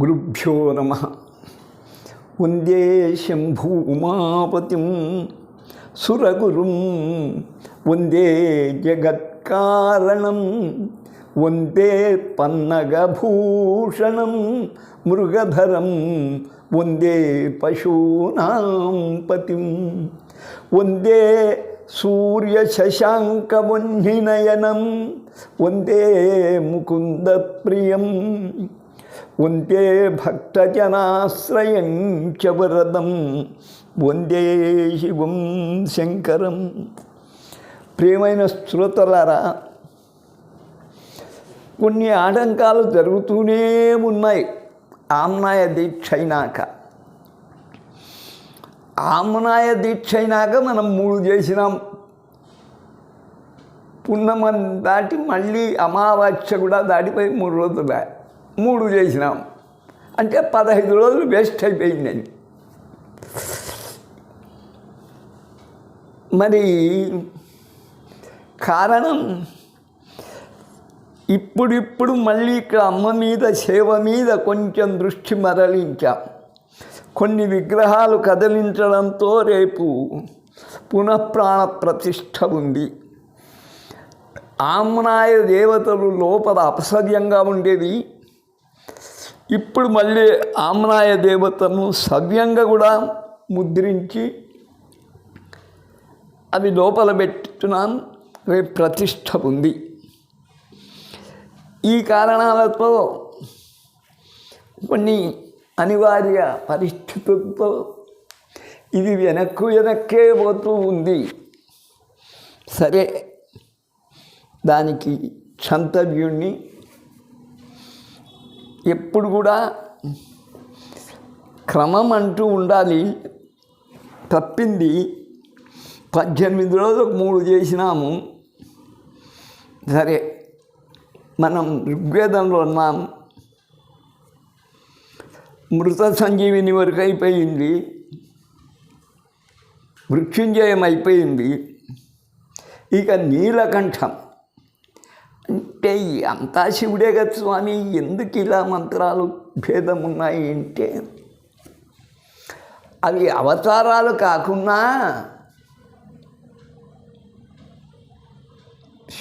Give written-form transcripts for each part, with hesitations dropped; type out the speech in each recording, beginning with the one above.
గురుభ్యో నమః. వందే శంభూ ఉమాపతిం సురగురుం వందే జగత్కారణం వందే పన్నగభూషణం మృగధరం వందే పశూనాం పతిం వందే సూర్యశశాంకవహ్నినయనం వందే ముకుందప్రియం వందే భక్తజనాశ్రయం చ వరదం వందే శివం శంకరం. ప్రియమైన శ్రోతలారా, కొన్ని ఆటంకాలు జరుగుతూనే ఉన్నాయి. ఆమ్నాయ దీక్ష అయినాక మనం 3 చేసినాం. పున్నమని దాటి మళ్ళీ అమావాస్య కూడా దాటిపోయి 3 రోజులు 3 చేసినాం అంటే 15 రోజులు వేస్ట్ అయిపోయిందని. మరి కారణం ఇప్పుడు మళ్ళీ ఇక్కడ అమ్మ మీద సేవ మీద కొంచెం దృష్టి మరలించాం. కొన్ని విగ్రహాలు కదిలించడంతో రేపు పునఃప్రాణ ప్రతిష్ఠ ఉంది. ఆమ్నాయ దేవతలు లోపల అపసవ్యంగా ఉండేవి. ఇప్పుడు మళ్ళీ ఆమ్నాయ దేవతను సవ్యంగా కూడా ముద్రించి అవి లోపల పెట్టున్నాను. రేపు ప్రతిష్ఠ ఉంది. ఈ కారణాలతో కొన్ని అనివార్య పరిస్థితులతో ఇది వెనక్కే పోతూ ఉంది. సరే, దానికి క్షంతవ్యుణ్ణి ఎప్పుడు కూడా క్రమం అంటూ ఉండాలి. తప్పింది 18 రోజులకు 3 చేసినాము. సరే, మనం ఋగ్వేదంలో ఉన్నాం. మృత సంజీవిని వరకు అయిపోయింది, మృత్యుంజయం అయిపోయింది. ఇక నీలకంఠం అంటే అంతా శివుడే కదా స్వామి, ఎందుకు ఇలా మంత్రాలు భేదం ఉన్నాయి అంటే అవి అవతారాలు కాకుండా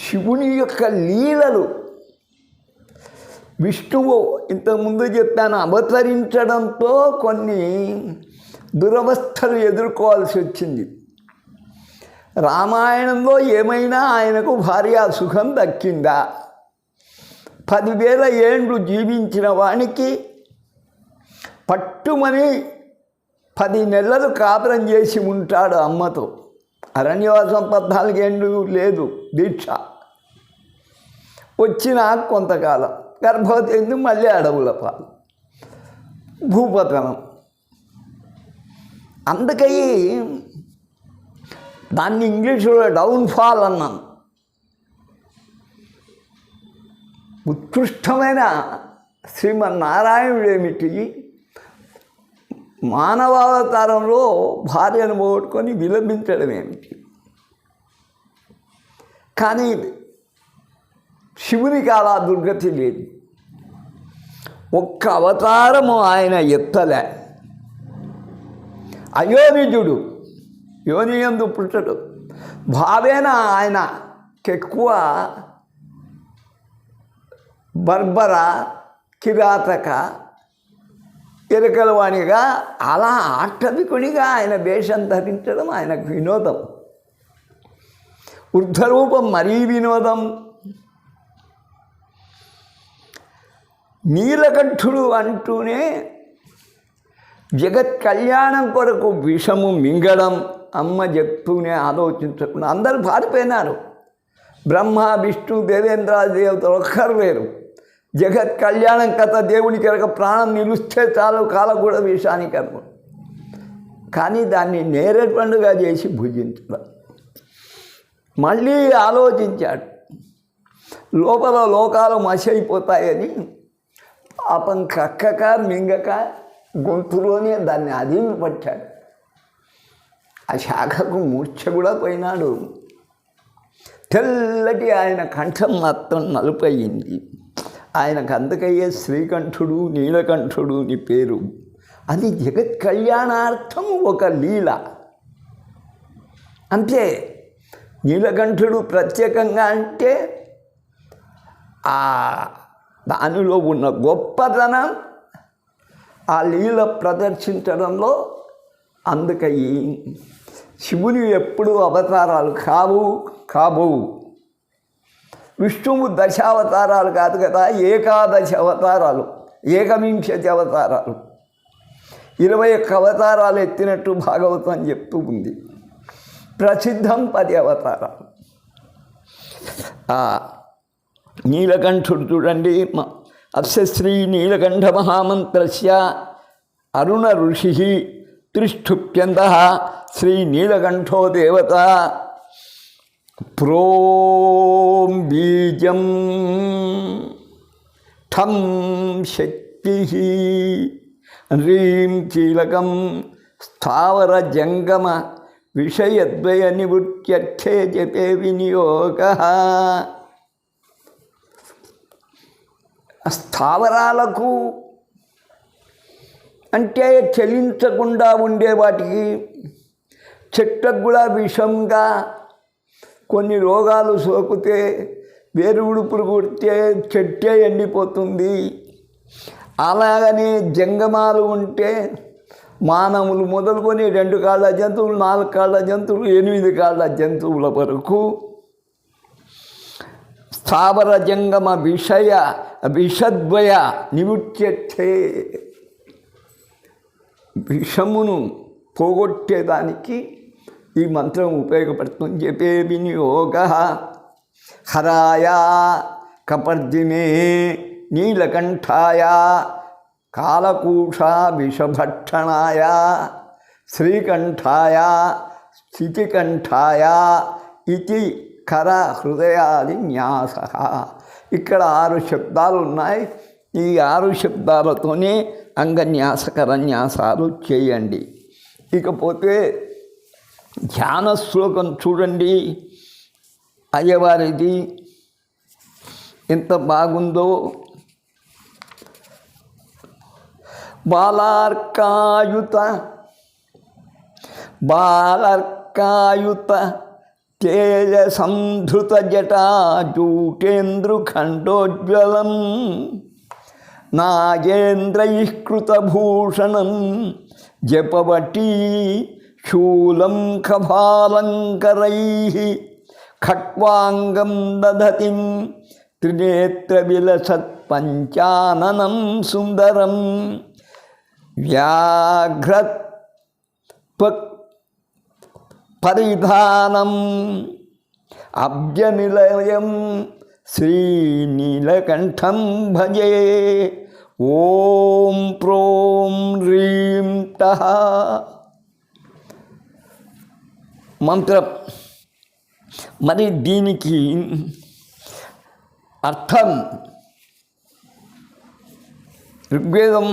శివుని యొక్క లీలలు. విష్ణువు ఇంతకుముందు చెప్పాను, అవతరించడంతో కొన్ని దురవస్థలు ఎదుర్కోవాల్సి వచ్చింది. రామాయణంలో ఏమైనా ఆయనకు భార్యా సుఖం దక్కిందా? 10,000 ఏండ్లు జీవించిన వానికి పట్టుమని 10 నెలలు కాపురం చేసి ఉంటాడు అమ్మతో. అరణ్యవాసం 14 ఏండ్లు లేదు దీక్ష. వచ్చిన కొంతకాలం గర్భవతి అయింది, మళ్ళీ అడవుల పాలు, భూపతనం. అందుకై దాన్ని ఇంగ్లీషులో డౌన్ఫాల్ అన్నాను. ఉత్కృష్టమైన శ్రీమన్నారాయణుడు ఏమిటి, మానవావతారంలో భార్యను పోగొట్టుకొని విలపించడం ఏమిటి? కానీ శివునికి అలా దుర్గతి లేదు. ఒక్క అవతారము ఆయన ఎత్తలే. అయోనిజుడు యోని యందు పుట్టడు. భావేన ఆయనకెక్కువ బర్బర, కిరాతక, ఎరకలవాణిగా అలా ఆటవికునిగా ఆయన వేషం ధరించడం ఆయనకు వినోదం. వృద్ధరూపం మరీ వినోదం. నీలకంఠుడు అంటూనే జగత్ కళ్యాణం కొరకు విషము మింగడం అమ్మ చెప్తూనే ఆలోచించకుండా అందరూ పారిపోయినారు. బ్రహ్మ, విష్ణు, దేవేంద్రాది దేవతలు ఒక్కరు లేరు. జగత్ కళ్యాణం కథ దేవునికి కనుక ప్రాణం నిలుస్తే చాలు, కాలం కూడా విషానికి అనుకో. కానీ దాన్ని నేరేడు పండుగ చేసి భుజించడం. మళ్ళీ ఆలోచించాడు, లోపల లోకాలు మసైపోతాయని. పాపం కక్కక మింగక గొంతులోనే దాన్ని అదిమి పట్టాడు. ఆ శాఖకు మూర్ఛ కూడా పోయినాడు. తెల్లటి ఆయన కంఠం మొత్తం నలుపయింది. ఆయనకు అందుకయ్యే శ్రీకంఠుడు నీలకంఠుడు నీ పేరు. అది జగత్ కళ్యాణార్థం ఒక లీల అంతే. నీలకంఠుడు ప్రత్యేకంగా అంటే దానిలో ఉన్న గొప్పతనం ఆ లీల ప్రదర్శించడంలో. అందుకని శివుని ఎప్పుడు అవతారాలు కాబోవు. విష్ణువు దశావతారాలు కాదు కదా, ఏకాదశి అవతారాలు, ఏకవింశతి అవతారాలు, 21 అవతారాలు ఎత్తినట్టు భాగవతం చెప్తూ ఉంది. ప్రసిద్ధం 10 అవతారాలు. నీలకంఠుడు చూడండి. అస్య శ్రీ నీలకంఠ మహామంత్రస్య అరుణ ఋషి త్రిష్ఠుప్యంత శ్రీ నీలకంఠో దేవత. ప్రోం బీజం ఠం శక్తి హ్రీం కీలకం స్థావర జంగమ విషయద్వయ నివృత్త్యర్థే జపే వినియోగ. స్థావరాలకు అంటే చలించకుండా ఉండే వాటికి, చెట్లకు కూడా విషంగా కొన్ని రోగాలు సోకితే, వేరువుడుపులు కుడితే చెట్టే ఎండిపోతుంది. అలాగనే జంగమాలు ఉంటే మానవులు మొదలుకొని 2 కాళ్ళ జంతువులు, 4 కాళ్ళ జంతువులు, 8 కాళ్ళ జంతువుల వరకు స్థావర జంగమ విషద్వయ నివృత్త్యర్థే, విషమును పోగొట్టేదానికి ఈ మంత్రం ఉపయోగపడుతుంది. జపే వినియోగ. హరాయ కపర్దినే నీలకంఠాయ కాలకూషా విషభక్షణాయ శ్రీకంఠాయ స్థితికంఠాయ ఇది కర హృదయాది న్యాస. ఇక్కడ 6 శబ్దాలు ఉన్నాయి. ఈ 6 శబ్దాలతోనే అంగన్యాసకర న్యాసాలు చేయండి. ఇకపోతే ధ్యాన శ్లోకం చూడండి. అయ్యవారిది ఎంత బాగుందో. బాలర్కాయుత తేజ సంధృత జటాజూటేంద్రు ఖండోజ్వలం నాగేంద్రైఃకృతభూషణం జపవటీ శూలం ఖభాలంకరైః ఖట్వాంగం దధతిం త్రినేత్రవిలసత్పంచాననం సుందరం వ్యాఘ్రత్ పరిధానం అబ్జనిలయం శ్రీనీలకంఠం భజే. ఓం ప్రోం హ్రీం తః మంత్రం. మరి దీనికి అర్థం ఋగ్వేదం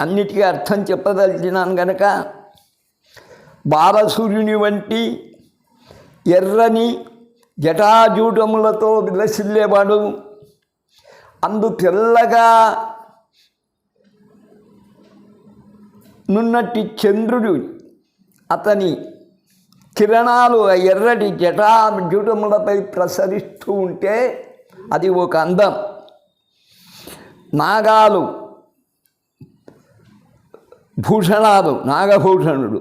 అన్నిటికీ అర్థం చెప్పదలిచినాను కనుక, బాలసూర్యుని వంటి ఎర్రని జటాజూటములతో విలసిల్లేవాడు, అందు తెల్లగా నున్నట్టి చంద్రుడు, అతని కిరణాలు ఎర్రటి జటాజూటములపై ప్రసరిస్తూ ఉంటే అది ఒక అందం. నాగాలు భూషణాలు, నాగభూషణుడు,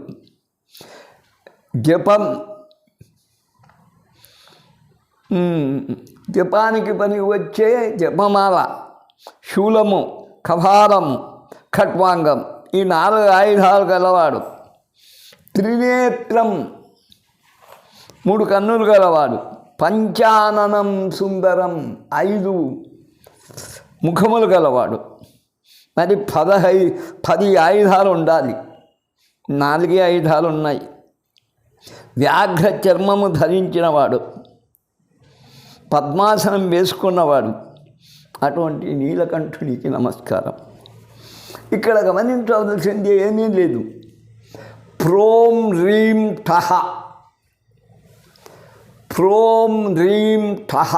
జపానికి పని వచ్చే జపమాల, శూలము, కభారము, ఖట్వాంగం, ఈ 4 ఆయుధాలు గలవాడు. త్రినేత్రం, 3 కన్నులు గలవాడు. పంచాననం సుందరం, 5 ముఖములు గలవాడు. మరి 10 ఆయుధాలు ఉండాలి. 4 ఆయుధాలు ఉన్నాయి. వ్యాఘ్ర చర్మము ధరించినవాడు, పద్మాసనం వేసుకున్నవాడు. అటువంటి నీలకంఠునికి నమస్కారం. ఇక్కడ గమనించవలసింది ఏమీ లేదు. ప్రోం హ్రీం ఠః, ప్రోం హ్రీం ఠః.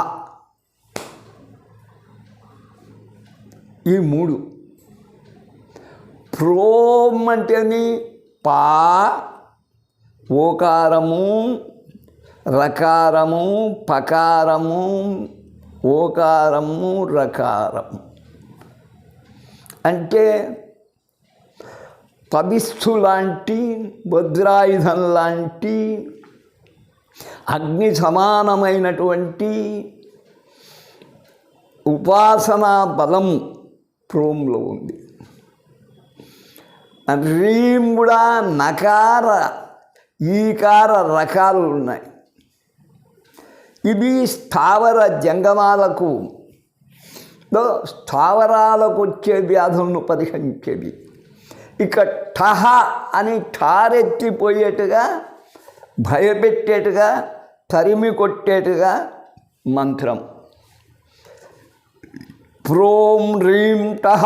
ఈ మూడు. ప్రోం అంటేని పా, ఓకారము, రకారము, పకారము, ఓకారము, రకారము. అంటే పవిస్సు లాంటి, వజ్రాయుధం లాంటి, అగ్ని సమానమైనటువంటి ఉపాసనా బలం ప్రోంలో ఉంది. రీం కూడా నకార, ఈకార రకాలు ఉన్నాయి. ఇవి స్థావర జంగమాలకు, స్థావరాలకు వచ్చే వ్యాధులను పరిహరించేవి. ఇక ఠహ అని ఠారెత్తిపోయేట్టుగా, భయపెట్టేట్టుగా, తరిమి కొట్టేట్టుగా మంత్రం. ప్రోం హ్రీం టహ,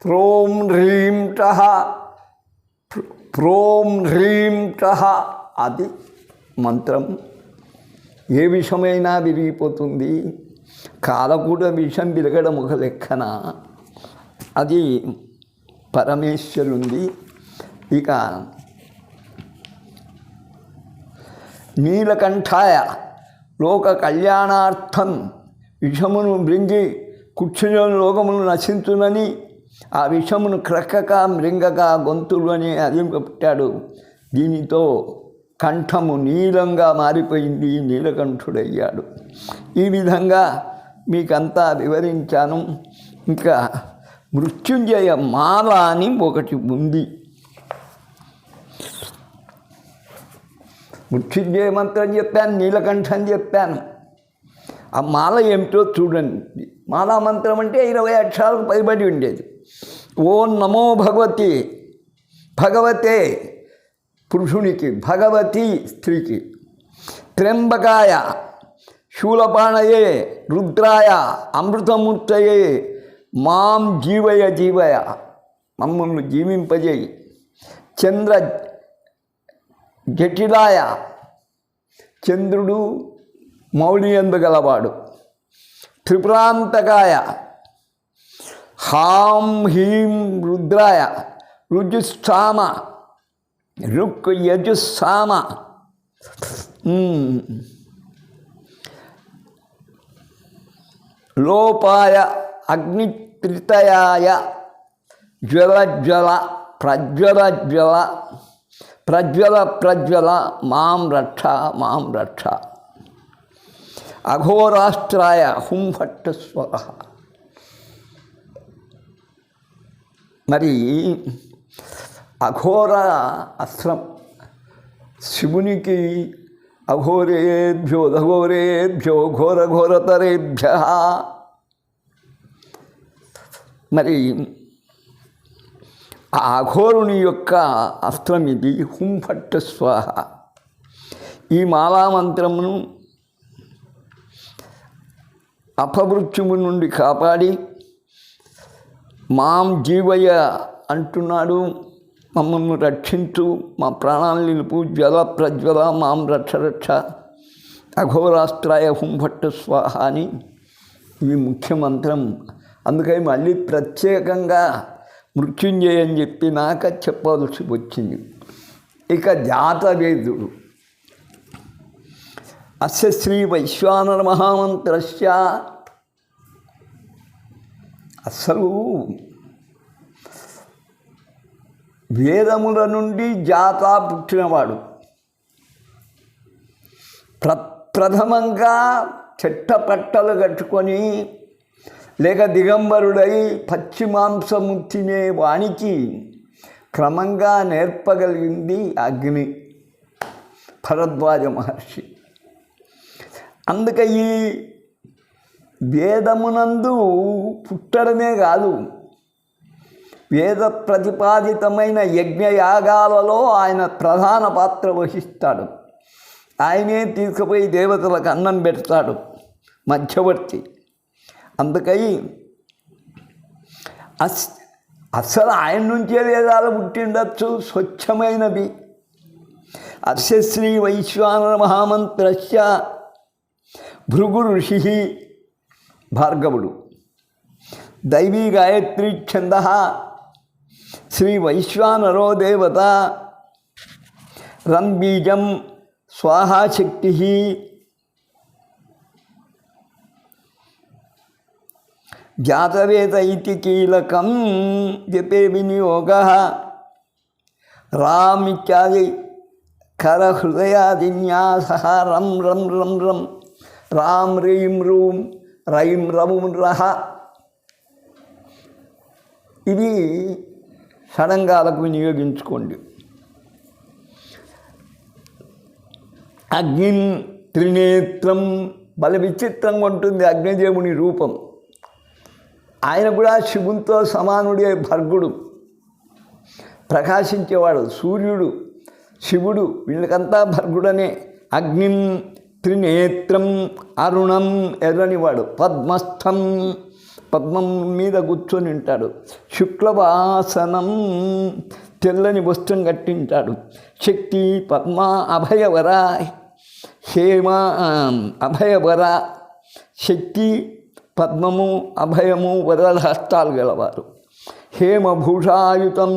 ప్రోం హ్రీం టహ, ప్రోం హ్రీం టహ, అది మంత్రం. ఏ విషమైనా విరిగిపోతుంది. కాలకూట విషం విరగడం ఒక లెక్కన, అది పరమేశ్వరుంది. ఇక నీలకంఠాయ లోక కళ్యాణార్థం విషమును మృంగి కుక్షుని లోకమును నశించునని ఆ విషమును క్రక్కక మృంగక గొంతులు అని అదింపట్టాడు. దీనితో కంఠము నీలంగా మారిపోయింది, నీలకంఠుడయ్యాడు. ఈ విధంగా మీకంతా వివరించాను. ఇంకా మృత్యుంజయ మాల అని ఒకటి ఉంది. మృత్యుంజయ మంత్రం చెప్పాను, నీలకంఠం చెప్పాను. ఆ మాల ఏమిటో చూడండి. మాలా మంత్రం అంటే 20 అక్షరాలకు పైబడి ఉండేది. ఓం నమో భగవతి, భగవతే పురుషునికి, భగవతి స్త్రీకి, త్ర్యంబకాయ శూలపాణయే రుద్రాయ అమృతమూర్తయే మాం జీవయ జీవయ, మమ్మల్ని జీవింపజేయి, చంద్ర జటిలాయ చంద్రుడు మౌళి ఎందుగలవాడు, త్రిపురాంతకాయ హాం హీం రుద్రాయ రుజుస్థామ రుక్ యజుస్సామ లోపాయ అగ్నిత్రితయాయ జ్వల ప్రజ్వల ప్రజ్వల ప్రజ్వల మాం రక్ష మాం రక్ష. అఘోరాష్ట్రాయ హుంఫట్ స్వహ. మరి అఘోర అస్త్రం శివునికి అఘోరేభ్యో దఘోరేభ్యో ఘోర ఘోరతరేభ్య. మరి ఆ అఘోరుని యొక్క అస్త్రం ఇది, హుంఫట్ స్వాహ. ఈ మాలామంత్రమును అపమృత్యువు నుండి కాపాడి మాం జీవయ అంటున్నాడు. మమ్మల్ని రక్షించు, మా ప్రాణాలను నిలుపు, జ్వల ప్రజ్వల మాం రక్ష రక్ష. అఘోరాస్త్రాయ హుంఫట్ స్వాహ అని ఇవి ముఖ్య మంత్రం. అందుకని మళ్ళీ ప్రత్యేకంగా మృత్యుంజయ అని చెప్పినాక చెప్పవలసి వచ్చింది. ఇక జాతవేదుడు అస్య శ్రీ వైశ్వానర మహామంత్రస్య. అసలు వేదముల నుండి జాత పుట్టినవాడు. ప్రథమంగా చెట్టపట్టలు కట్టుకొని లేక దిగంబరుడై పశ్చిమాంసము తినే వానికి క్రమంగా నేర్పగలిగింది అగ్ని, భరద్వాజ మహర్షి. అందుకే ఈ వేదమునందు పుట్టడమే కాదు, వేద ప్రతిపాదితమైన యజ్ఞయాగాలలో ఆయన ప్రధాన పాత్ర వహిస్తాడు. ఆయనే తీసుకుపోయి దేవతలకు అన్నం పెడతాడు, మధ్యవర్తి. అందుకై అసలు ఆయన నుంచే వేదాలు పుట్టిండొచ్చు, స్వచ్ఛమైనవి. అస్య శ్రీ వైశ్వానర మహామంత్రస్య భృగు ఋషి భార్గవుడు, దైవీ గాయత్రీ ఛంద శ్రీ వైశ్వానరో దేవత రంబీజం స్వాహాశక్తి జాతవేద ఇతి కీలకం జపే వినియోగ రామ్ ఇత్యాది కరహృదయాదిన్యాస రం రం రం రం రామ్ రీం రూం రైం రవం రహ. ఇది షడంగాలకు వినియోగించుకోండి. అగ్నిం త్రినేత్రం, బల విచిత్రంగా ఉంటుంది అగ్నిదేవుని రూపం. ఆయన కూడా శివునితో సమానుడే, భర్గుడు ప్రకాశించేవాడు, సూర్యుడు శివుడు వీళ్ళకంతా భర్గుడనే. అగ్నిం త్రినేత్రం అరుణం, ఎర్రనివాడు, పద్మస్థం పద్మం మీద కూర్చొని ఉంటాడు, శుక్లవాసనం తెల్లని వస్త్రం కట్టింటాడు, శక్తి పద్మ అభయవర హేమ అభయవర, శక్తి పద్మము అభయము వరద హస్తాలు గలవారు, హేమభూషాయుతం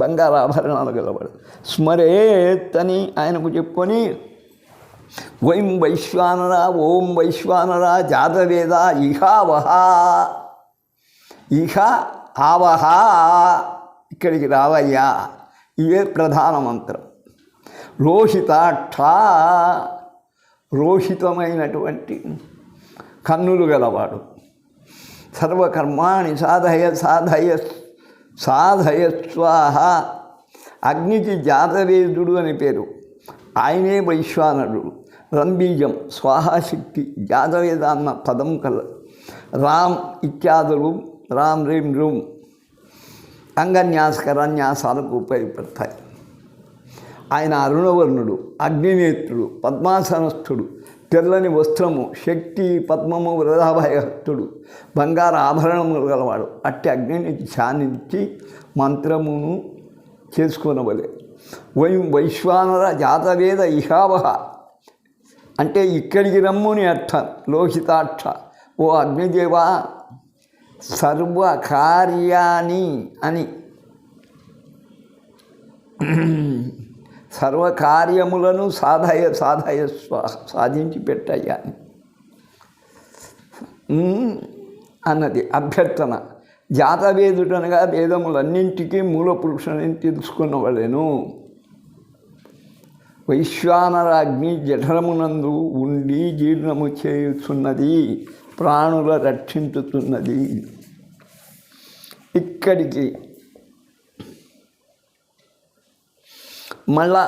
బంగారాభరణాలు గలవాడు. స్మరేత్ అని ఆయనకు చెప్పుకొని ఓం వైశ్వానర ఓం వైశ్వానర జాతవేద ఇహావహ, ఇహ ఆవహ, ఇక్కడికి రావయ్యా, ఇవే ప్రధాన మంత్రం. రోహితాక్ష, రోహితమైనటువంటి కన్నులు గలవాడు, సర్వకర్మాణి సాధయ సాధయ సాధయ స్వాహ. అగ్నికి జాతవేదుడు అని పేరు, ఆయనే వైశ్వానరుడు. రంబీజం స్వాహాశక్తి, జాతవేద అన్న పదం కల. రామ్ ఇత్యాదులు రామ్ రీం రూం అంగన్యాస కరన్యాసాలకు ఉపయోగపడతాయి. ఆయన అరుణవర్ణుడు, అగ్నినేత్రుడు, పద్మాసనస్థుడు, తెల్లని వస్త్రము, శక్తి పద్మము వృధాభయహస్తుడు, బంగారు ఆభరణములు గలవాడు. అట్టి అగ్నిని ధ్యానించి మంత్రమును చేసుకునవలే. ఓం వైశ్వానర జాతవేద ఇహావహ అంటే ఇక్కడికి రమ్ముని అర్థం. లోహితాక్ష, ఓ అగ్నిదేవా, సర్వకార్యాన్ని అని, సర్వకార్యములను సాధయ సాధయ సాధించి పెట్టయ్యా అన్నది అభ్యర్థన. జాతవేదుడనగా వేదములన్నింటికీ మూల పురుషుని తెలుసుకున్నవాడేను. వైశ్వానర అగ్ని జఠరమునందు ఉండి జీర్ణము చేయుచున్నది, ప్రాణుల రక్షించుతున్నది. ఇక్కడికి మళ్ళా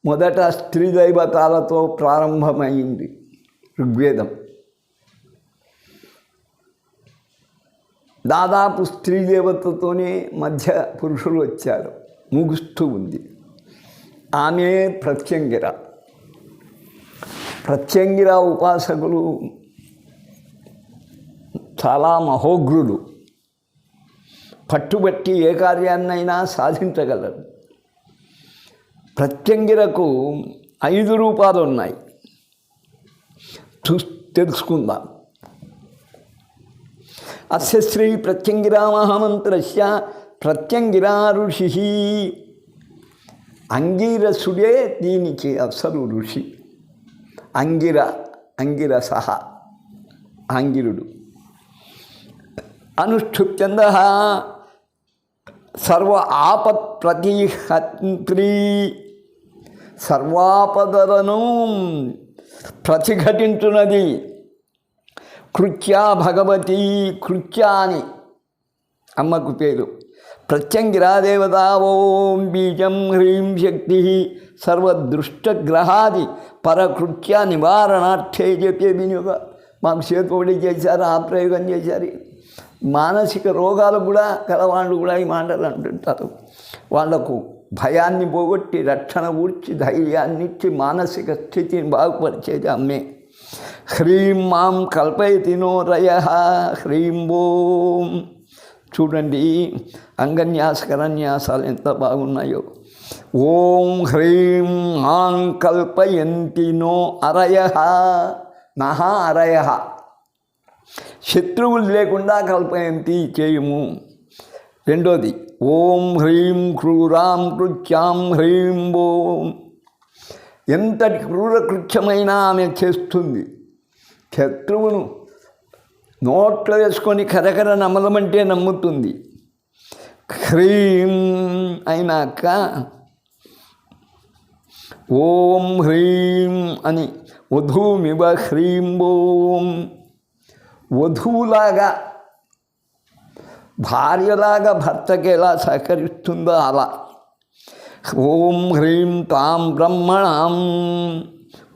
మొదట స్త్రీ దైవతాలతో ప్రారంభమైంది ఋగ్వేదం. దాదాపు స్త్రీ దేవతతోనే మధ్య పురుషులు వచ్చారు, ముగుస్తూ ఉంది. ఆమె ప్రత్యంగిర. ప్రత్యంగిర ఉపాసకులు చాలా మహోగ్రులు, పట్టుబట్టి ఏ కార్యాన్నైనా సాధించగలరు. ప్రత్యంగిరకు 5 రూపాలు ఉన్నాయి, తెలుసుకుందాం. అస్య శ్రీ ప్రత్యంగిరా మహామంత్రస్య ప్రత్యంగిరా ఋషి. అంగీరసుడే దీనికి అసలు ఋషి. అంగిరసహ ఆంగిరుడు. అనుష్ఠుప్యంద సర్వ ఆపత్ ప్రతిహంత్రి, సర్వాపదలను ప్రతిఘటించున్నది. కృత్యా భగవతి, కృత్యా అని అమ్మకు పేరు. ప్రత్యంగిరా దేవత ఓం బీజం హ్రీం శక్తి సర్వదృష్టగ్రహాది పరకృత్య నివారణార్థే చెప్పే వినియోగ. మాకు చేతుబడి చేశారు, ఆ ప్రయోగం చేశారు. మానసిక రోగాలు కూడా కలవాళ్ళు కూడా ఈ మాటలు అంటుంటారు. వాళ్లకు భయాన్ని పోగొట్టి రక్షణ కూర్చి ధైర్యాన్ని ఇచ్చి మానసిక స్థితిని బాగుపరిచేది అమ్మే. హ్రీం మాం కల్పయతి నో రయ, హ్రీం ఓం. చూడండి అంగన్యాస కరన్యాసాలు ఎంత బాగున్నాయో. ఓం హ్రీం మాం కల్పయంతి నో అరయ, నహ అరయ. శత్రువులు లేకుండా కల్పయంతి చేయము. రెండోది ఓం హ్రీం క్రూరాం కృత్యాం హ్రీం ఓం. ఎంతటి క్రూర కృత్యమైనా ఆమె చేస్తుంది. శత్రువును నోట్లో వేసుకొని కరకర నమ్మలమంటే నమ్ముతుంది. హ్రీం అయినాక ఓం హ్రీం అని వధూమివ హ్రీం ఓం. వధువులాగా భార్యలాగా భర్తకి ఎలా సహకరిస్తుందో అలా ఓం హ్రీం తాం బ్రహ్మణాం.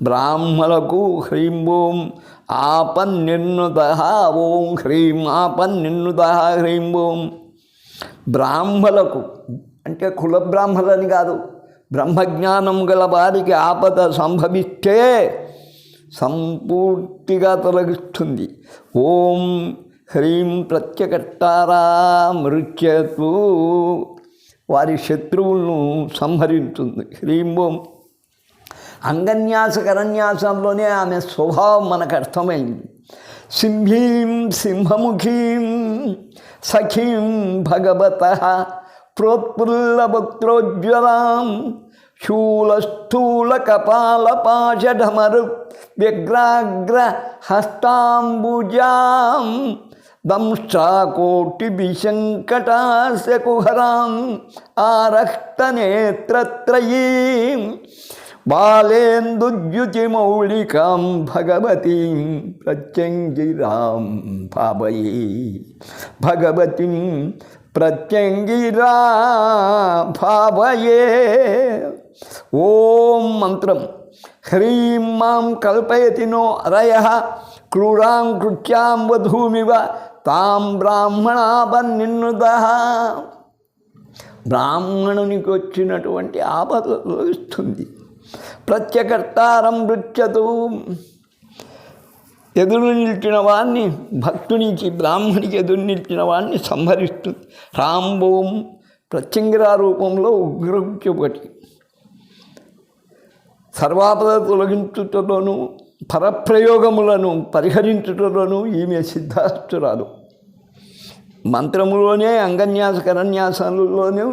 బ్రాహ్మణులకు హ్రీం ఓం ఆపన్నిర్నుత ఓం హ్రీం ఆపన్నిర్నుత హ్రీం ఓం. బ్రాహ్మణులకు అంటే కుల బ్రాహ్మణులని కాదు, బ్రహ్మజ్ఞానం గల వారికి ఆపద సంభవిస్తే సంపూర్తిగా తొలగిస్తుంది. ఓం హ్రీం ప్రత్యకర్తారా మృత్యతు. వారి శత్రువులను సంహరిస్తుంది. హ్రీం ఓం. అంగన్యాస కరన్యాసంలోనే ఆమె స్వభావం మనకు అర్థమైంది. సింహీం సింహముఖీం సఖీం భగవతః ప్రోత్పుల్లవక్త్రోజ్వలాం శూలస్థూల కపాలపాశఢమరు వ్యగ్రాగ్ర హస్తాంబుజాం దంష్ట్రాకోటి విశంకటాశకుహరాం ఆరక్తనేత్రత్రయీం బాలేందుద్యుతిమౌళికాం భగవతీం ప్రత్యంగిరాం భావయే. భగవతీం ప్రత్యంగిరా భావయే. ఓం మంత్రం. హ్రీం మాం కల్పయతి నో అరయః క్రూరాం కృత్యాం వధూమివ తాం బ్రాహ్మణాపన్నిర్నుతః. బ్రాహ్మణునికి వచ్చినటువంటి ఆపదలు ఇస్తుంది. ప్రత్యకర్తారం మృత్యతు. ఎదురు నిలిచిన వాడిని, భక్తునికి బ్రాహ్మణికి ఎదురు నిలిచిన వాడిని సంహరిస్తుంది. రాంబోం ప్రత్యంగిరా రూపంలో ఉగ్రహుత్య ఒకటి. సర్వాపద తొలగించుటలోను పరప్రయోగములను పరిహరించుటలోను ఈమె సిద్ధాస్తురాలు. మంత్రములోనే అంగన్యాస కరన్యాసాలలోనూ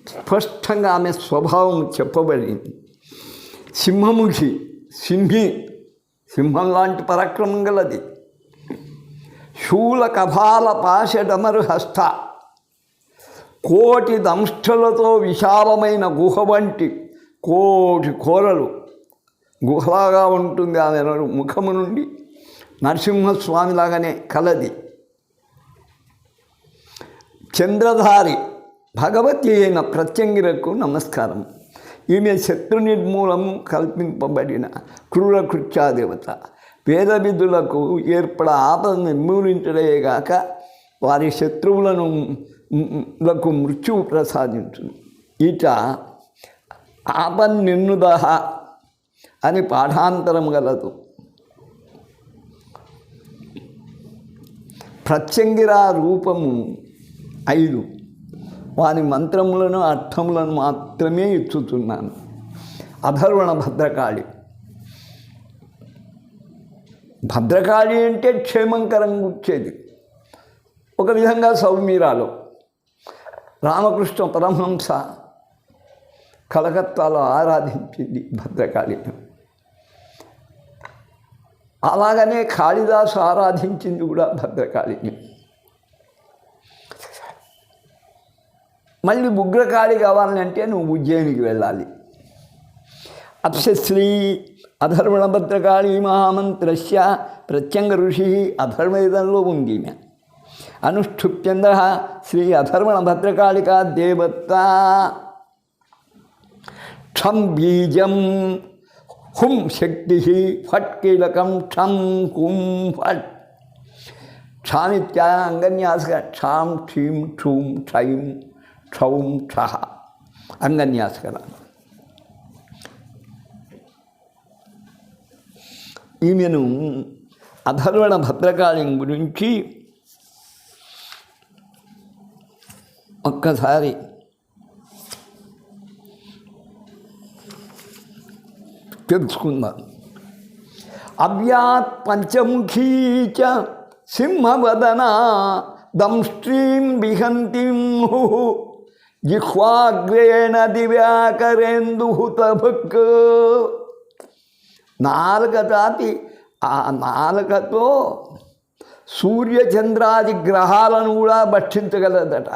స్పష్టంగా ఆమె స్వభావం చెప్పబడింది. సింహముఖి, సింహి, సింహం లాంటి పరాక్రమం గలది. శూల కపాల పాశడమరు హస్త. కోటి దంష్ట్రలతో విశాలమైన గుహ వంటి కోటి కోరలు గుహలాగా ఉంటుంది ఆమె ముఖము నుండి. నరసింహస్వామిలాగానే కలది. చంద్రధారి భగవతి అయిన ప్రత్యంగిరకు నమస్కారం. ఈమె శత్రు నిర్మూలము కల్పింపబడిన క్రూర కృత్యాదేవత. వేద విధులకు ఏర్పడ ఆపద నిర్మూలించడేగాక వారి శత్రువులను మృత్యువు ప్రసాదించును. ఈట ఆపన్నిర్నుతః అని పాఠాంతరం గలదు. ప్రత్యంగిరా రూపము 5. వారి మంత్రములను అర్థములను మాత్రమే ఇచ్చుతున్నాను. అధర్వణ భద్రకాళి. భద్రకాళి అంటే క్షేమంకరంగా వచ్చేది. ఒక విధంగా సౌమీరాలో రామకృష్ణ పరమహంస కలకత్తాలో ఆరాధించింది భద్రకాళిని. అలాగనే కాళిదాసు ఆరాధించింది కూడా భద్రకాళిని. మళ్ళీ ఉగ్రకాళి కావాలంటే నువ్వు ఉజ్జయినికి వెళ్ళాలి. అప్సశ్రీ అధర్వణ భద్రకాళి మహామంత్రస్య ప్రత్యంగ ఋషి అధర్వవేదంలో ఉంది. అనుష్ఠుప్యంద్ర శ్రీ అధర్వణ భద్రకాళికా దేవత. క్షం బీజం హుం శక్తి ఫట్ కీలకం క్షం హుం ఫట్. క్షామిత్య అంగన్యాసగా క్షాం క్షీం క్షూం క్షైం క్షౌం క్షః అంగన్యాసకర. ఈమెను అధర్వణ భద్రకాళి గురించి ఒక్కసారి తెలుసుకుందాం. అవ్యాత్ పంచముఖీ చ సింహవదనా దంష్ట్రీం విహంతిం జిహ్వాగ్రేణ దివ్యాకరేందు తభక్. నాలుక తాతి ఆ నాలుకతో సూర్యచంద్రాది గ్రహాలను కూడా భక్షించగలదట.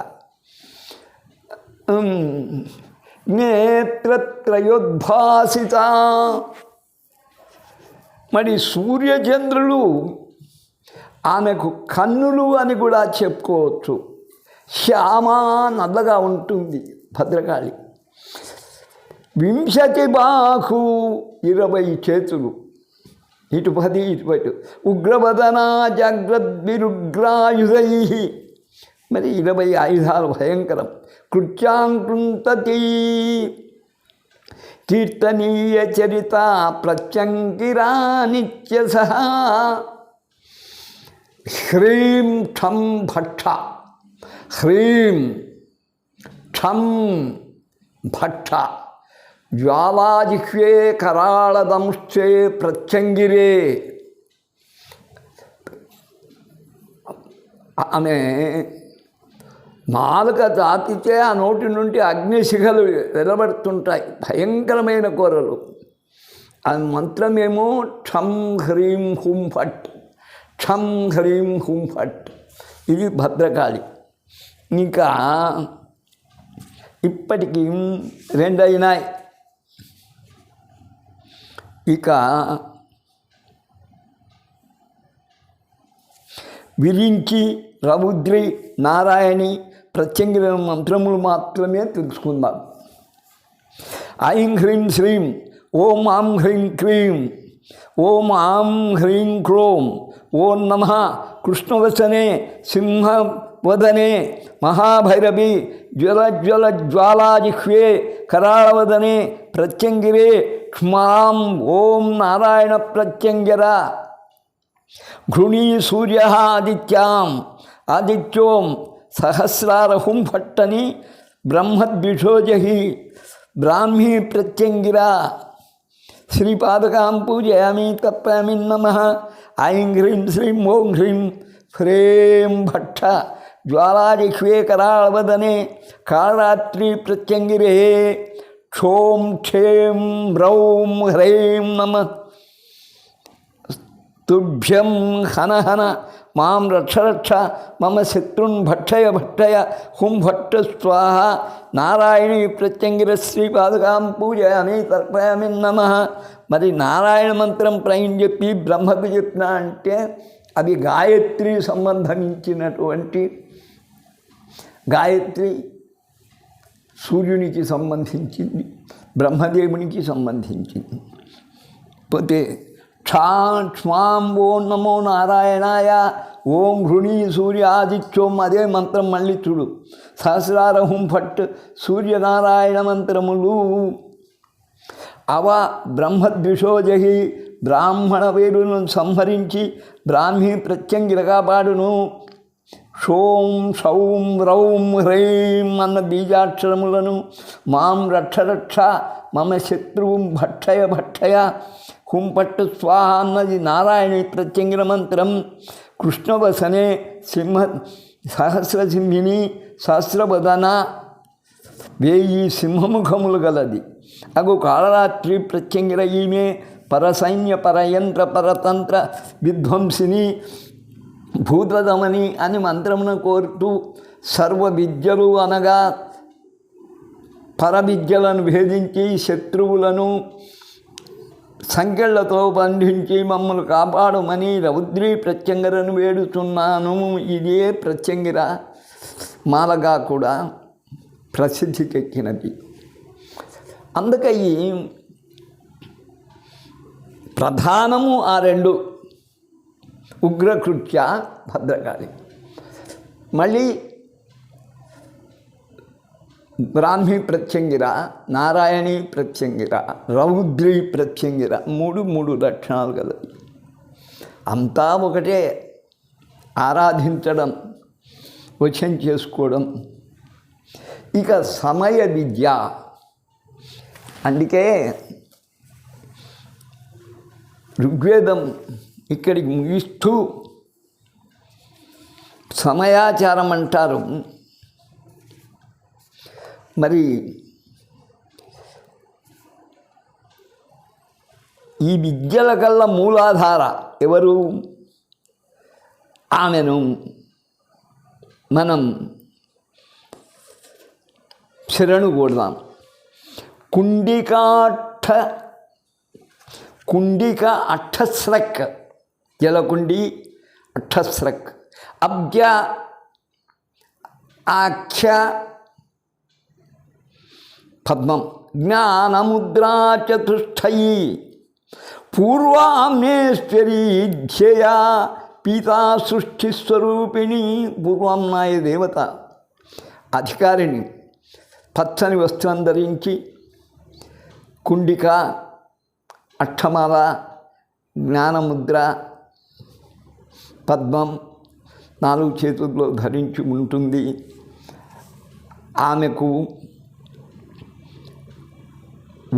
నేత్రత్రయోద్భాసిత. మరి సూర్యచంద్రులు ఆమెకు కన్నులు అని కూడా చెప్పుకోవచ్చు. శ్యామ నల్లగా ఉంటుంది భద్రకాళి. 20 బాహు 20 చేతులు, ఇటు 10 ఇటు 10. ఉగ్రవదనా జాగ్రద్విరుగ్రాయుధై. మరి 20 ఆయుధాలు భయంకరం. కృత్యాంకృంతతి కీర్తనీయ చరిత ప్రత్యంగిరా నిత్యస. హ్రీం ఠం భట్ట. హ్రీం ఠం భట్ట. జ్వాలాజిహ్వే కరాళదంశ్చే ప్రత్యంగిరే. ఆమె నాలుక తాకితే ఆ నోటి నుండి అగ్నిశిఖలు వెలబడుతుంటాయి, భయంకరమైన కూరలు. ఆ మంత్రమేమో ఠం హ్రీం హుం ఫట్, ఠం హ్రీం హుం ఫట్. ఇది భద్రకాళి. ఇంకా ఇప్పటికీ 2 అయినాయి. ఇక విరించి, రౌద్రి, నారాయణి, ప్రత్యంగిర మంత్రములు మాత్రమే తెలుసుకుందాం. ఐం హ్రీం శ్రీం, ఓం ఆం హ్రీం క్రీం, ఓం ఆం హ్రీం క్రోం, ఓం నమః కృష్ణవసనే సింహవదనే మహాభైరవి జ్వల జ్వాలాజిహ్వే కరాళవదనే ప్రత్యంగిరే క్ష్మాం ఓం నారాయణ ప్రత్యంగిర. ఘృణీ సూర్య ఆదిత్యాం ఆదిత్యోం సహస్రారహుం భట్టని బ్రహ్మద్విషోజహి బ్రాహ్మీ ప్రత్యంగిర. శ్రీపాదకాం పూజయామి తప్పామి నమః. ఐం హ్రీం శ్రీం ఓం హ్రీం హ్రేం భట్ట జ్వాలాజిహ్వే కరాళవదనే కాళరాత్రి ప్రత్యంగిరే. క్షోం క్షేం హ్రౌం హ్రైం నమః. తుభ్యం హన హన మాం రక్ష రక్ష మమ శత్రున్ భక్షయ భక్షయ హుం భట్ట స్వాహ. నారాయణీ ప్రత్యంగిర శ్రీపాదకాం పూజయామి తర్పయామి నమః. మరి నారాయణ మంత్రం ప్రయం చెప్పి బ్రహ్మకు చెప్పిన అంటే అవి గాయత్రి సంబంధించినటువంటి. గాయత్రి సూర్యునికి సంబంధించింది, బ్రహ్మదేవునికి సంబంధించింది. పోతే క్షాం ఓం నమో నారాయణాయ, ఓం ఘృణీ సూర్య ఆదిత్యోం. అదే మంత్రం మళ్ళీ చూడు. సహస్రారహుం ఫట్ సూర్యనారాయణ మంత్రములు. అవ బ్రహ్మద్విషోజహి బ్రాహ్మణ వేరులను సంహరించి బ్రాహ్మీ ప్రత్యంగిరగా పాడును. షోం షౌం రౌం హ్రైం అన్న బీజాక్షరములను మాం రక్ష రక్ష మమ శత్రువుం భక్షయ భక్షయ హుం పట్టు స్వాహ అన్నది నారాయణి ప్రత్యంగిర మంత్రం. కృష్ణవసనే సింహ సహస్రసింహిని సహస్రవదన 1000 సింహముఖములు గలది. అగు కాళరాత్రి ప్రత్యంగిర. ఈమె పరసైన్య పరయంత్ర పరతంత్ర విధ్వంసిని భూతదమని అని మంత్రమును కోరుతూ సర్వ విద్యలు అనగా పరవిద్యలను భేదించి శత్రువులను సంకెళ్లతో బంధించి మమ్మల్ని కాపాడమని రౌద్రీ ప్రత్యంగిరను వేడుతున్నాను. ఇదే ప్రత్యంగిర మాలగా కూడా ప్రసిద్ధికెక్కినది. అందుకని ప్రధానము ఆ 2 ఉగ్రకృత్య భద్రకాళి. మళ్ళీ బ్రాహ్మీ ప్రత్యంగిర, నారాయణీ ప్రత్యంగిర, రౌద్రీ ప్రత్యంగిర. 3 లక్షణాలు కలది. అంతా ఒకటే. ఆరాధించడం, వశం చేసుకోవడం. ఇక సమయ విద్య. అందుకే ఋగ్వేదం ఇక్కడికి ముగిస్తూ సమయాచారం అంటారు. మరి ఈ విద్యల కల్లా మూలాధార ఎవరు? ఆమెను మనం శరణు కోడదాం. కుండిక అట్టస్రక్, జలకుండి అట్టస్రక్, అబ్జ ఆఖ్య పద్మం, జ్ఞానముద్రా చతుష్టయీ పూర్వామ్నేశ్వరీ ధ్యేయ పీతా సృష్టిస్వరూపిణి. పూర్వామ్నాయ దేవత అధికారిణి, పచ్చని వస్త్రం ధరించి కుండిక, అక్షమాల, జ్ఞానముద్ర, పద్మం 4 చేతుల్లో ధరించి ఉంటుంది. ఆమెకు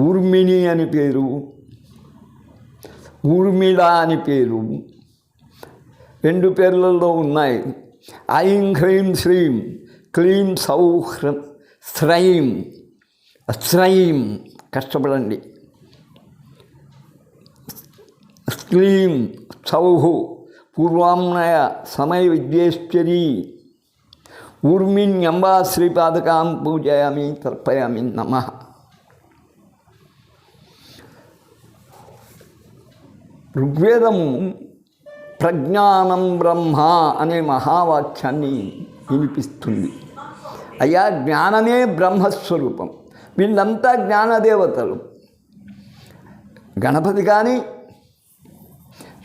ఊర్మిణి అని పేరు, ఊర్మిళ అని పేరు. 2 పేర్లలో ఉన్నాయి. ఐం హ్రీం శ్రీం క్లీం సౌహ్రం శ్రైం. శ్రైం కష్టపడండి. క్లీం సౌహు పూర్వామ్నాయ సమయ విద్యేశ్వరీ. ఊర్మిణ్యంబా శ్రీపాదకాం పూజయామి తర్పయామి నమః. ఋగ్వేదము ప్రజ్ఞానం బ్రహ్మ అనే మహావాక్యాన్ని వినిపిస్తుంది. అయ్యా, జ్ఞానమే బ్రహ్మస్వరూపం. వీళ్ళంతా జ్ఞానదేవతలు. గణపతి కానీ,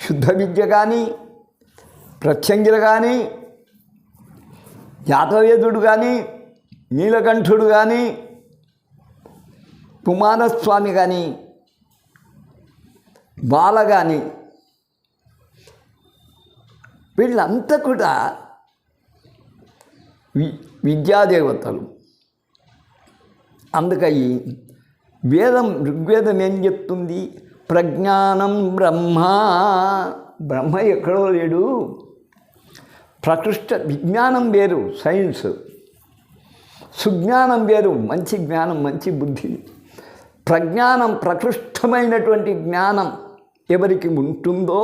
శుద్ధ విద్య కానీ, ప్రత్యంగిర కానీ, జాతవేదుడు కానీ, నీలకంఠుడు కానీ, కుమారస్వామి కానీ, బాల కానీ, వీళ్ళంతా కూడా విద్యాదేవతలు. అందుకని ఋగ్వేదం ఏం చెప్తుంది? ప్రజ్ఞానం బ్రహ్మ. బ్రహ్మ ఎక్కడో లేడు. ప్రకృష్ట విజ్ఞానం వేరు, సైన్స్. సుజ్ఞానం వేరు, మంచి జ్ఞానం, మంచి బుద్ధి. ప్రజ్ఞానం, ప్రకృష్టమైనటువంటి జ్ఞానం ఎవరికి ఉంటుందో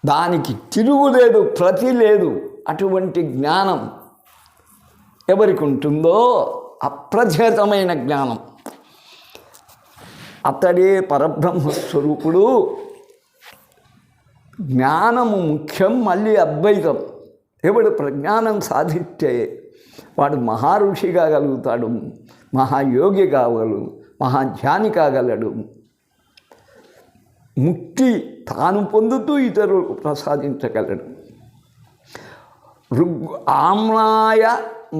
దానికి తిరుగులేదు, ప్రతి లేదు. అటువంటి జ్ఞానం ఎవరికి ఉంటుందో అప్రచేతమైన జ్ఞానం, అతడే పరబ్రహ్మస్వరూపుడు. జ్ఞానము ముఖ్యం, మళ్ళీ అద్వైతం. ఎవడు ప్రజ్ఞానం సాధిస్తే వాడు మహారుషి కాగలుగుతాడు, మహాయోగి కాగలడు, మహాధ్యాని కాగలడు. ముక్తి తాను పొందుతూ ఇతరులు ప్రసాదించగలడు. ఆమ్నాయ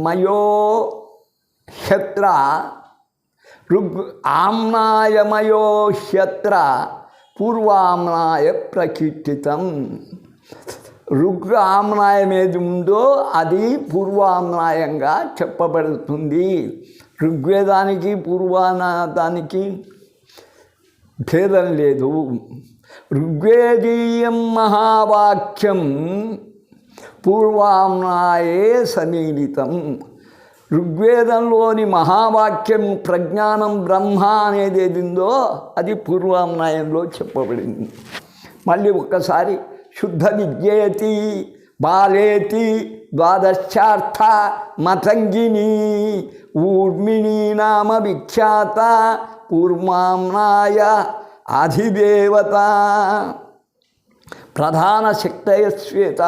మయో హ్యత్ర, ఆమ్నాయమయో హ్యత్ర పూర్వామ్నాయ ప్రకీర్తితం. ఆమ్నాయం ఏది ఉందో అది పూర్వామ్నాయంగా చెప్పబడుతుంది. ఋగ్వేదానికి పూర్వానాదానికి భేదం లేదు. ఋగ్వేదీయం మహావాక్యం పూర్వామ్నాయే సమీలితం. ఋగ్వేదంలోని మహావాక్యం ప్రజ్ఞానం బ్రహ్మ అనేది ఏదిందో అది పూర్వామ్నాయంలో చెప్పబడింది. మళ్ళీ ఒక్కసారి శుద్ధ విద్యేతి బాలేతి ద్వాదశార్థ మతంగిని ఊర్మిణీ నామ విఖ్యాత పూర్వామ్నాయ అధిదేవత. ప్రధాన శక్తయ శ్వేత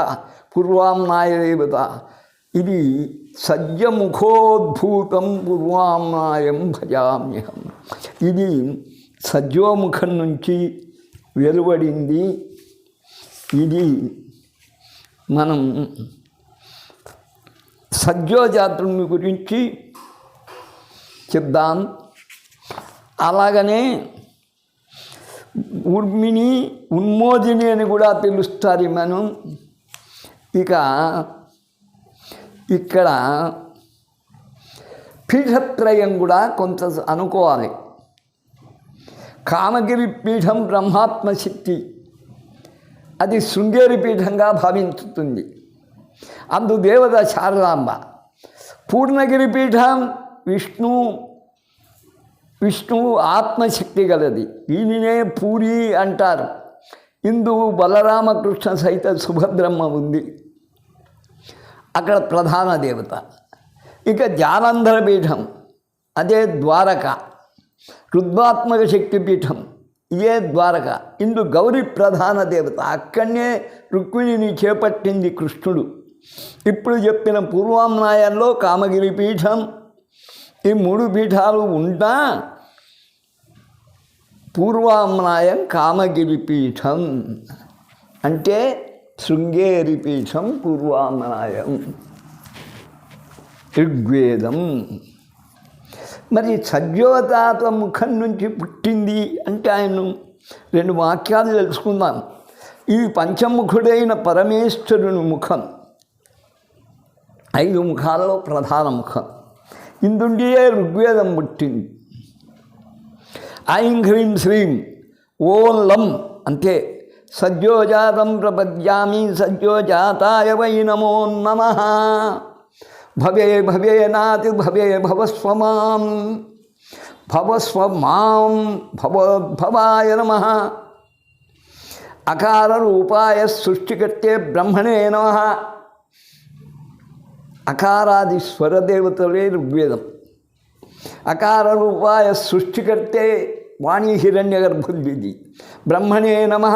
పూర్వామ్నాయ దేవత. ఇది సద్యముఖోద్భూతం పూర్వామ్నాయం భజామ్యహం. ఇది సద్యోముఖం నుంచి వెలువడింది. ఇది మనం సద్యోజాతుని గురించి చెప్దాం. అలాగనే ఊర్మిణి, ఉన్మోదిని అని కూడా పిలుస్తారు మనం. ఇక ఇక్కడ పీఠత్రయం కూడా కొంత అనుకోవాలి. కామగిరి పీఠం బ్రహ్మాత్మశక్తి, అది శృంగేరి పీఠంగా భావించుతుంది. అందు దేవత శారదాంబ. పూర్ణగిరి పీఠం విష్ణువు ఆత్మశక్తి గలది. దీనినే పూరి అంటారు. ఇందు బలరామకృష్ణ సహిత సుభద్రమ్మ ఉంది, అక్కడ ప్రధాన దేవత. ఇక జాలంధర పీఠం, అదే ద్వారక, రుద్రాత్మక శక్తి పీఠం, ఇదే ద్వారక. ఇందు గౌరీ ప్రధాన దేవత, అక్కడనే రుక్మిణిని చేపట్టింది కృష్ణుడు. ఇప్పుడు చెప్పిన పూర్వామ్నాయంలో కామగిరి పీఠం, ఈ 3 పీఠాలు ఉంటా పూర్వామ్నాయం కామగిరి పీఠం అంటే శృంగేరి పీఠం పూర్వామ్నాయం. ఋగ్వేదం. మరి సద్యోజాత ముఖం నుంచి పుట్టింది అంటే ఆయన 2 వాక్యాలు తెలుసుకుందాం. ఈ పంచముఖుడైన పరమేశ్వరుని ముఖం 5 ముఖాలలో ప్రధాన ముఖం. ఇందుండియే ఋగ్వేదం పుట్టింది. ఐం హ్రీం శ్రీం ఓం లం అంటే సద్యోజాతం ప్రపద్యామి సద్యోజాతాయ వై నమో నమః. భవే భవేనాతి భవే భవస్వమాం భవస్వమాం భవాయ నమః. అకార రూపాయ సృష్టికర్తే బ్రహ్మణే నమః. అకారాది స్వరదేవతలే ఋగ్వేదం. అకార రూపాయ సృష్టికర్తే వాణి హిరణ్యగర్భుద్విధి. బ్రహ్మణే నమః.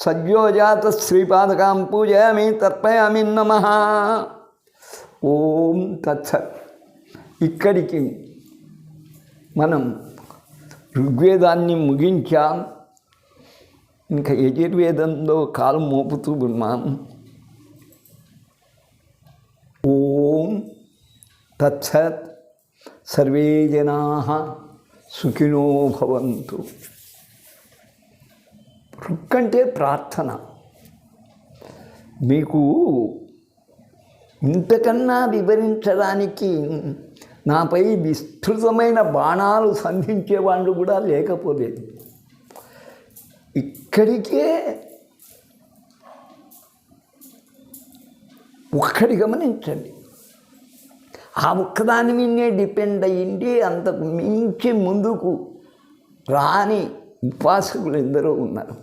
సద్యోజాత శ్రీపాదకాం పూజయామి తర్పయామి నమః. ఓం తత్సత్. ఇక్కడికి మనం ఋగ్వేదాన్ని ముగించాం. ఇంకా యజుర్వేదంలో కాలు మోపుతూ ఉన్నాం. ఓం తత్సత్. సర్వే జనాః సుఖినో భవంతు. రుక్కంటే ప్రార్థన. మీకు ఇంతకన్నా వివరించడానికి నాపై విస్తృతమైన బాణాలు సంధించేవాళ్ళు కూడా లేకపోలేదు. ఇక్కడికే ఒక్కడి గమనించండి. ఆ ఒక్కదాని మీదే డిపెండ్ అయ్యింది. అంతకు మించి ముందుకు రాని ఉపాసకులు ఎందరో ఉన్నారు.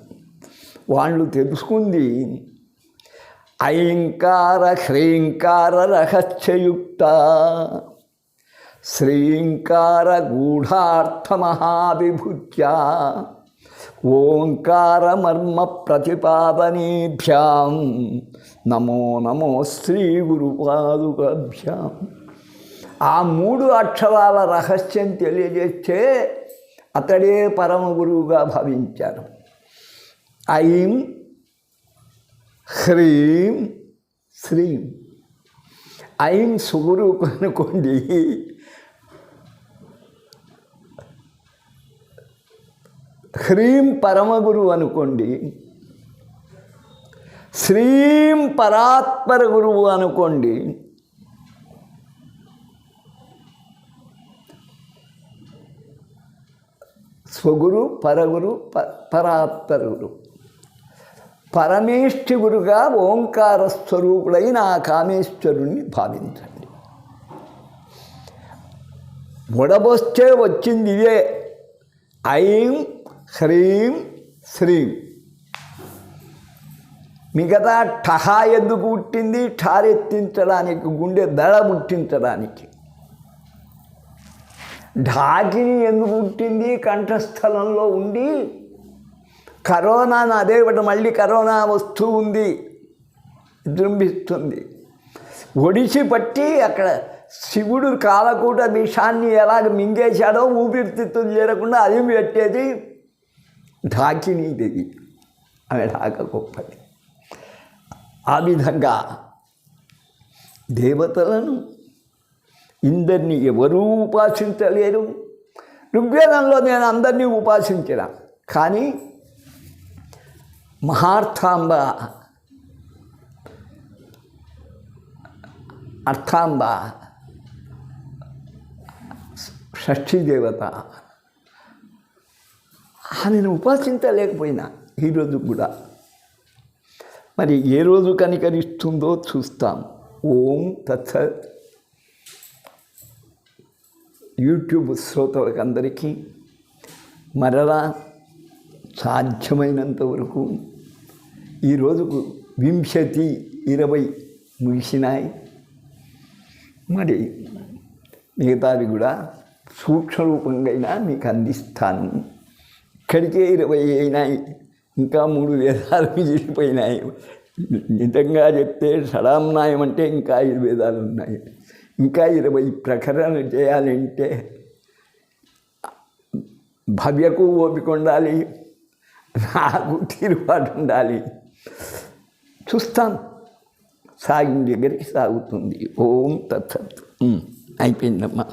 వాళ్ళు తెలుసుకుంది ఐంకార హ్రీంకార రహస్యయుక్త శ్రీంకార గూఢార్థమహావిభూత్య ఓంకార మర్మ ప్రతిపాదనేభ్యాం నమో నమో శ్రీ గురుపాదుకాభ్యాం. ఆ 3 అక్షరాల రహస్యం తెలియజేస్తే అతడే పరమ గురువుగా భావించారు. ఐం హ్రీం శ్రీం. ఐం సుగురు అనుకోండి, హ్రీం పరమగురు అనుకోండి, శ్రీం పరాత్పర గురువు అనుకోండి. స్వగురు, పరగురు, పరాత్పర గురు. పరమేష్ఠి గురుగా ఓంకార స్వరూపుడైన ఆ కామేశ్వరుణ్ణి భావించండి. వడబొస్తే వచ్చింది ఇదే. ఐం హ్రీం శ్రీం. మిగతా ఠహా ఎందుకు పుట్టింది? ఠారెత్తించడానికి, గుండె దడ పుట్టించడానికి. ఢాకిని ఎందుకు పుట్టింది? కంఠస్థలంలో ఉండి కరోనాను అదేపటి మళ్ళీ కరోనా వస్తూ ఉంది, జృంభిస్తుంది. ఒడిసి పట్టి అక్కడ శివుడు కాలకూట విషాన్ని ఎలాగ మింగేశాడో ఊపిరితిత్తులు చేరకుండా అది పెట్టేది ఢాకినీదేవి. ఆమె ఢాక గొప్పది. ఆ విధంగా దేవతలను ఇందరినీ ఎవరూ ఉపాసించలేరు. ఋగ్వేదంలో నేను అందరినీ ఉపాసించిన, కానీ మహార్థాంబ, అర్థాంబ, షష్ఠీ దేవత, ఆమెను ఉపాసించలేకపోయినా ఈరోజు కూడా. మరి ఏ రోజు కనికరిస్తుందో చూస్తాం. ఓం తత్సత్. యూట్యూబ్ శ్రోతలకు అందరికీ మరలా సాధ్యమైనంత వరకు ఈరోజుకు 20 ముగిసినాయి. మరి మిగతావి కూడా సూక్ష్మ రూపంగా మీకు అందిస్తాను. ఇక్కడికే 20 అయినాయి, ఇంకా 3 వేదాలు మిగిలిపోయినాయి. నిజంగా చెప్తే షడామ్నాయం అంటే ఇంకా 5 వేదాలు ఉన్నాయి. ఇంకా 20 ప్రకరణలు చేయాలంటే భవ్యకు ఓపిక ఉండాలి, నాకు తీరుబాటు ఉండాలి. చూస్తాం, సాగిన దగ్గరికి సాగుతుంది. ఓం తత్సత్. అయిపోయిందమ్మా.